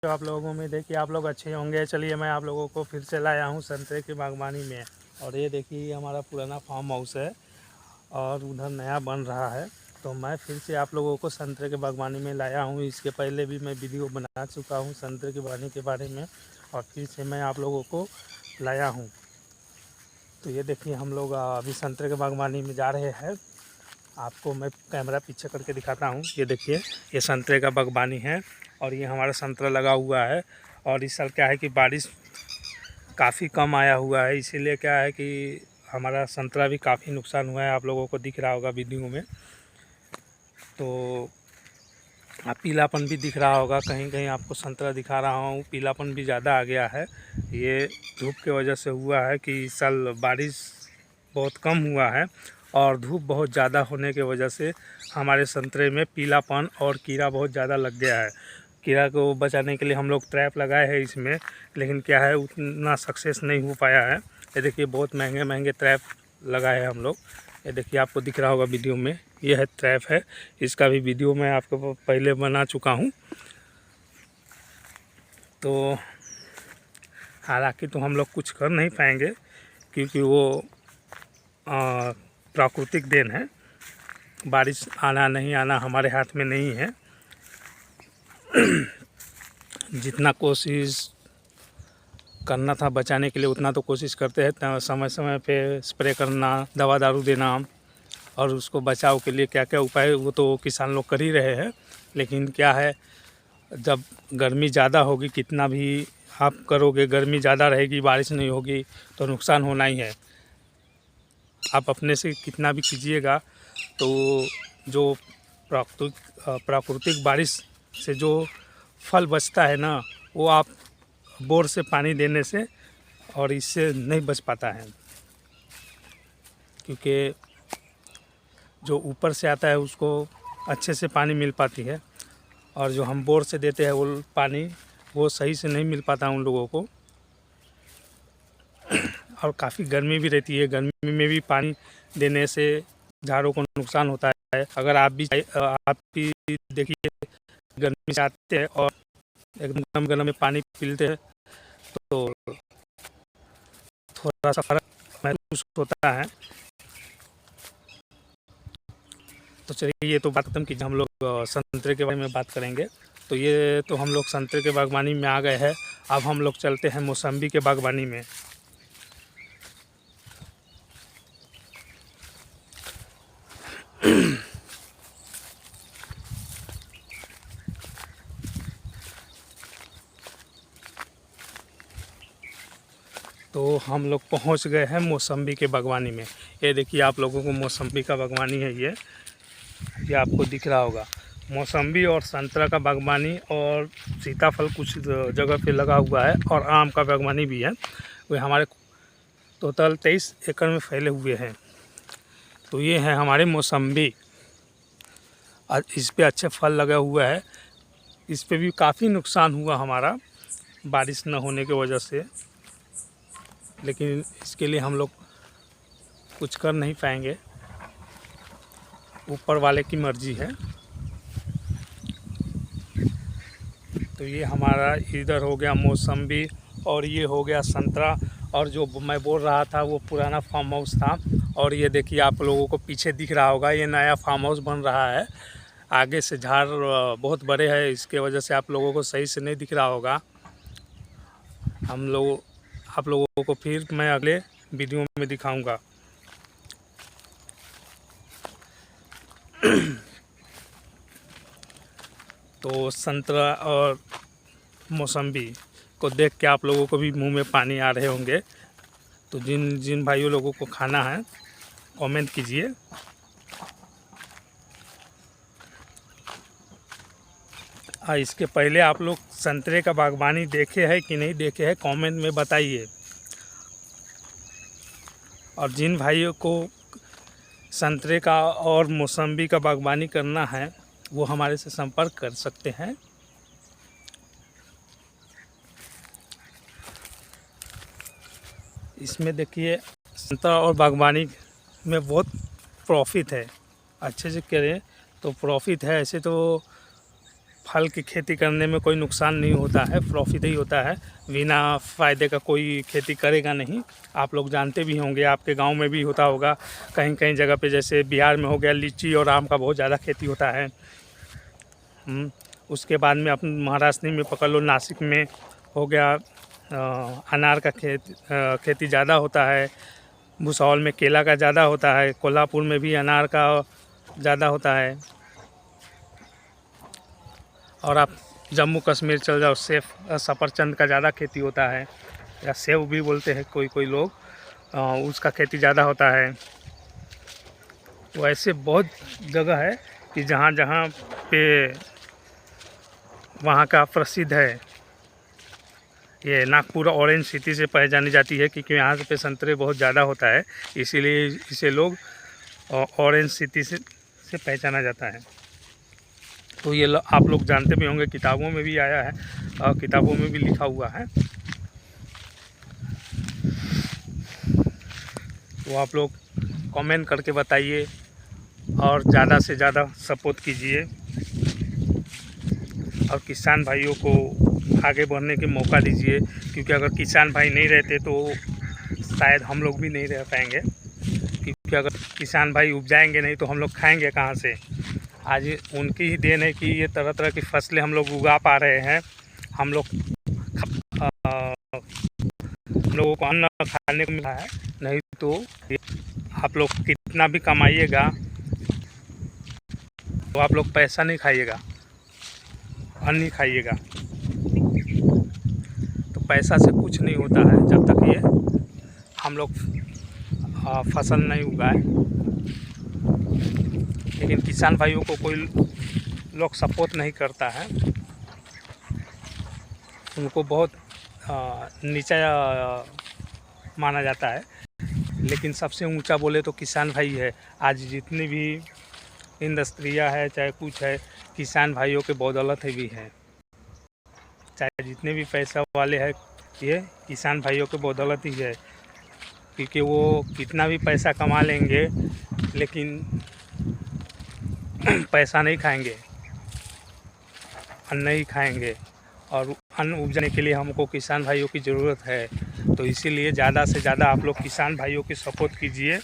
तो आप लोगों को उम्मीद है कि आप लोग अच्छे होंगे। चलिए मैं आप लोगों को फिर से लाया हूँ संतरे की बागवानी में। और ये देखिए ये हमारा पुराना फार्म हाउस है और उधर नया बन रहा है। तो मैं फिर से आप लोगों को संतरे की बागवानी में लाया हूँ। इसके पहले भी मैं वीडियो बना चुका हूँ संतरे की बागवानी के बारे में और फिर से मैं आप लोगों को लाया हूँ। तो ये देखिए हम लोग अभी संतरे की बागवानी में जा रहे हैं। आपको मैं कैमरा पीछे करके दिखाता हूँ। ये देखिए ये संतरे का बागवानी है और ये हमारा संतरा लगा हुआ है। और इस साल क्या है कि बारिश काफ़ी कम आया हुआ है, इसीलिए क्या है कि हमारा संतरा भी काफ़ी नुकसान हुआ है। आप लोगों को दिख रहा होगा वीडियो में। तो पीलापन भी दिख रहा होगा, कहीं कहीं आपको संतरा दिखा रहा हूँ, पीलापन भी ज़्यादा आ गया है। ये धूप की वजह से हुआ है कि इस साल बारिश बहुत कम हुआ है और धूप बहुत ज़्यादा होने की वजह से हमारे संतरे में पीलापन और कीड़ा बहुत ज़्यादा लग गया है। कीड़ा को बचाने के लिए हम लोग ट्रैप लगाए हैं इसमें, लेकिन क्या है उतना सक्सेस नहीं हो पाया है। ये देखिए बहुत महंगे महंगे ट्रैप लगाए हैं हम लोग। ये देखिए आपको दिख रहा होगा वीडियो में, ये है ट्रैप है। इसका भी वीडियो मैं आपको पहले बना चुका हूँ। तो हालांकि तो हम लोग कुछ कर नहीं पाएंगे क्योंकि वो प्राकृतिक देन है। बारिश आना नहीं आना हमारे हाथ में नहीं है। जितना कोशिश करना था बचाने के लिए उतना तो कोशिश करते हैं। समय समय पे स्प्रे करना, दवा दारू देना और उसको बचाव के लिए क्या क्या उपाय वो तो किसान लोग कर ही रहे हैं। लेकिन क्या है जब गर्मी ज़्यादा होगी, कितना भी आप करोगे, गर्मी ज़्यादा रहेगी, बारिश नहीं होगी तो नुकसान होना ही है। आप अपने से कितना भी कीजिएगा तो जो प्राकृतिक बारिश से जो फल बचता है ना, वो आप बोर से पानी देने से और इससे नहीं बच पाता है। क्योंकि जो ऊपर से आता है उसको अच्छे से पानी मिल पाती है और जो हम बोर से देते हैं वो पानी वो सही से नहीं मिल पाता उन लोगों को। और काफ़ी गर्मी भी रहती है, गर्मी में भी पानी देने से झाड़ों को नुकसान होता है। अगर आप भी देखिए गर्मी से आते हैं और एकदम गरम गरम में पानी पीते हैं तो थोड़ा सा फर्क महसूस होता है। तो चलिए ये तो बात खत्म कीजिए, हम लोग संतरे के बारे में बात करेंगे। तो ये तो हम लोग संतरे के बागवानी में आ गए हैं। अब हम लोग चलते हैं मौसम्बी के बागवानी में। तो हम लोग पहुंच गए हैं मौसम्बी के बागवानी में। ये देखिए आप लोगों को मौसम्बी का बागवानी है ये आपको दिख रहा होगा। मौसम्बी और संतरा का बागवानी और सीताफल कुछ जगह पे लगा हुआ है और आम का बागवानी भी है। वे हमारे टोटल 23 एकड़ में फैले हुए हैं। तो ये है हमारे मौसम्बी। इस पे अच्छे फल लगा हुआ है। इस पे भी काफ़ी नुकसान हुआ हमारा बारिश न होने की वजह से, लेकिन इसके लिए हम लोग कुछ कर नहीं पाएंगे, ऊपर वाले की मर्जी है। तो ये हमारा इधर हो गया मौसम्बी और ये हो गया संतरा। और जो मैं बोल रहा था वो पुराना फार्म हाउस था। और ये देखिए आप लोगों को पीछे दिख रहा होगा ये नया फार्म हाउस बन रहा है। आगे से झाड़ बहुत बड़े हैं, इसके वजह से आप लोगों को सही से नहीं दिख रहा होगा। आप लोगों को फिर मैं अगले वीडियो में दिखाऊंगा। तो संतरा और मौसम्बी को देख के आप लोगों को भी मुंह में पानी आ रहे होंगे। तो जिन जिन भाइयों लोगों को खाना है कमेंट कीजिए। इसके पहले आप लोग संतरे का बागवानी देखे हैं कि नहीं देखे हैं कमेंट में बताइए। और जिन भाइयों को संतरे का और मौसम्बी का बागवानी करना है वो हमारे से संपर्क कर सकते हैं। इसमें देखिए संतरा और बागवानी में बहुत प्रॉफिट है, अच्छे से करें तो प्रॉफिट है। ऐसे तो फल की खेती करने में कोई नुकसान नहीं होता है, प्रॉफिट ही होता है। बिना फ़ायदे का कोई खेती करेगा नहीं। आप लोग जानते भी होंगे, आपके गांव में भी होता होगा कहीं कहीं जगह पे, जैसे बिहार में हो गया लीची और आम का बहुत ज़्यादा खेती होता है। उसके बाद में अपन महाराष्ट्र में पकड़ लो, नासिक में हो गया अनार का खेती ज़्यादा होता है। भुसावल में केला का ज़्यादा होता है। कोल्हापुर में भी अनार का ज़्यादा होता है। और आप जम्मू कश्मीर चल जाओ, सेब सफरचंद का ज़्यादा खेती होता है, या सेब भी बोलते हैं कोई लोग, उसका खेती ज़्यादा होता है। तो ऐसे बहुत जगह है कि जहाँ जहाँ पे वहाँ का प्रसिद्ध है। ये नागपुर ऑरेंज सिटी से पहचानी जाती है क्योंकि यहाँ पे संतरे बहुत ज़्यादा होता है, इसीलिए इसे लोग ऑरेंज सिटी से पहचाना जाता है। तो ये आप लोग जानते भी होंगे, किताबों में भी आया है और किताबों में भी लिखा हुआ है। तो आप लोग कमेंट करके बताइए और ज़्यादा से ज़्यादा सपोर्ट कीजिए और किसान भाइयों को आगे बढ़ने के मौका दीजिए, क्योंकि अगर किसान भाई नहीं रहते तो शायद हम लोग भी नहीं रह पाएंगे। क्योंकि अगर किसान भाई उपजाएंगे नहीं तो हम लोग खाएंगे कहाँ से। आज उनकी ही देन है कि ये तरह तरह की फसलें हम लोग उगा पा रहे हैं। हम लोगों को अन्न खाने को मिला है, नहीं तो आप लोग कितना भी कमाइएगा तो आप लोग पैसा नहीं खाइएगा, अन्न ही खाइएगा। तो पैसा से कुछ नहीं होता है जब तक ये हम लोग फसल नहीं उगाए। लेकिन किसान भाइयों को कोई लोग सपोर्ट नहीं करता है, उनको बहुत नीचा माना जाता है। लेकिन सबसे ऊंचा बोले तो किसान भाई है। आज जितनी भी इंडस्ट्रियाँ है, चाहे कुछ है, किसान भाइयों के बदौलत ही भी है। चाहे जितने भी पैसा वाले हैं, ये किसान भाइयों के बदौलत ही है। क्योंकि वो कितना भी पैसा कमा लेंगे लेकिन पैसा नहीं खाएंगे, अन्न नहीं खाएंगे। और अन्न उपजाने के लिए हमको किसान भाइयों की ज़रूरत है। तो इसीलिए ज़्यादा से ज़्यादा आप लोग किसान भाइयों की सपोर्ट कीजिए।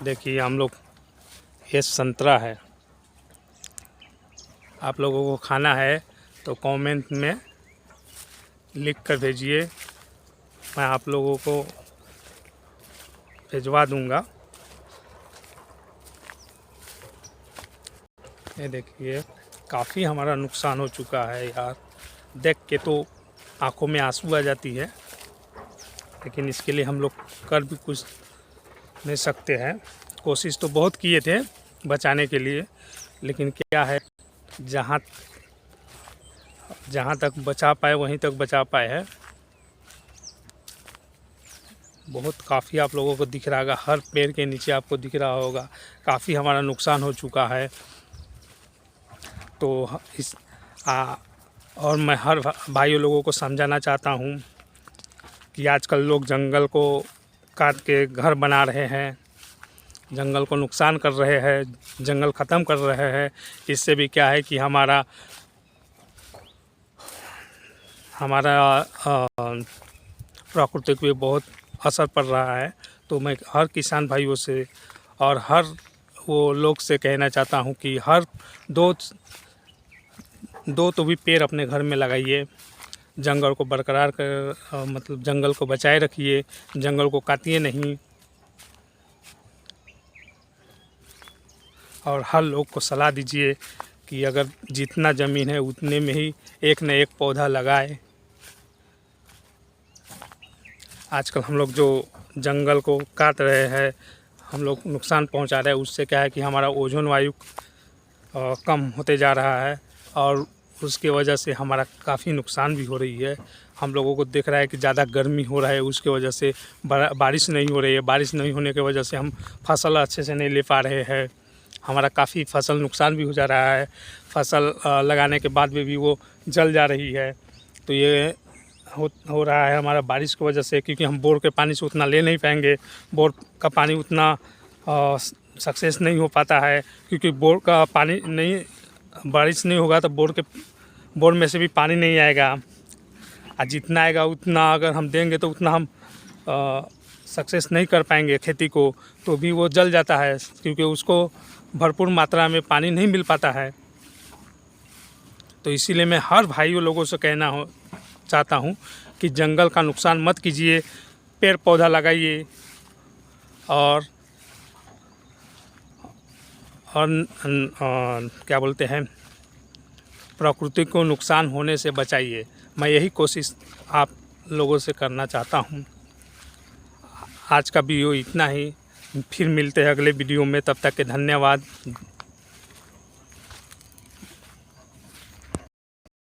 देखिए हम लोग, ये संतरा है। आप लोगों को खाना है तो कमेंट में लिख कर भेजिए, मैं आप लोगों को भिजवा दूंगा। ये देखिए काफ़ी हमारा नुकसान हो चुका है यार, देख के तो आंखों में आंसू आ जाती है। लेकिन इसके लिए हम लोग कर भी कुछ नहीं सकते हैं। कोशिश तो बहुत किए थे बचाने के लिए, लेकिन क्या है, जहाँ तक बचा पाए वहीं तक बचा पाए हैं। बहुत काफ़ी आप लोगों को दिख रहा होगा, हर पेड़ के नीचे आपको दिख रहा होगा, काफ़ी हमारा नुकसान हो चुका है। तो और मैं हर भाइयों लोगों को समझाना चाहता हूँ कि आजकल लोग जंगल को काट के घर बना रहे हैं, जंगल को नुकसान कर रहे हैं, जंगल ख़त्म कर रहे हैं। इससे भी क्या है कि हमारा प्रकृति पे बहुत असर पड़ रहा है। तो मैं हर किसान भाइयों से और हर वो लोग से कहना चाहता हूँ कि हर दो तो भी पेड़ अपने घर में लगाइए, जंगल को बरकरार कर मतलब जंगल को बचाए रखिए, जंगल को काटिए नहीं। और हर लोग को सलाह दीजिए कि अगर जितना ज़मीन है उतने में ही एक न एक पौधा लगाए। आजकल हम लोग जो जंगल को काट रहे हैं, हम लोग नुकसान पहुंचा रहे हैं, उससे क्या है कि हमारा ओजोन वायु कम होते जा रहा है और उसके वजह से हमारा काफ़ी नुकसान भी हो रही है। हम लोगों को दिख रहा है कि ज़्यादा गर्मी हो रहा है, उसके वजह से बारिश नहीं हो रही है। बारिश नहीं होने की वजह से हम फसल अच्छे से नहीं ले पा रहे हैं, हमारा काफ़ी फसल नुकसान भी हो जा रहा है। फसल लगाने के बाद भी वो जल जा रही है। तो ये हो रहा है हमारा बारिश की वजह से, क्योंकि हम बोर के पानी से उतना ले नहीं पाएंगे। बोर का पानी उतना सक्सेस नहीं हो पाता है, क्योंकि बोर का पानी नहीं, बारिश नहीं होगा तो बोर में से भी पानी नहीं आएगा, और जितना आएगा उतना अगर हम देंगे तो उतना हम सक्सेस नहीं कर पाएंगे खेती को, तो भी वो जल जाता है, क्योंकि उसको भरपूर मात्रा में पानी नहीं मिल पाता है। तो इसीलिए मैं हर भाइयों लोगों से कहना चाहता हूँ कि जंगल का नुकसान मत कीजिए, पेड़ पौधा लगाइए और क्या बोलते हैं, प्रकृति को नुकसान होने से बचाइए। मैं यही कोशिश आप लोगों से करना चाहता हूँ। आज का वीडियो इतना ही, फिर मिलते हैं अगले वीडियो में, तब तक के धन्यवाद।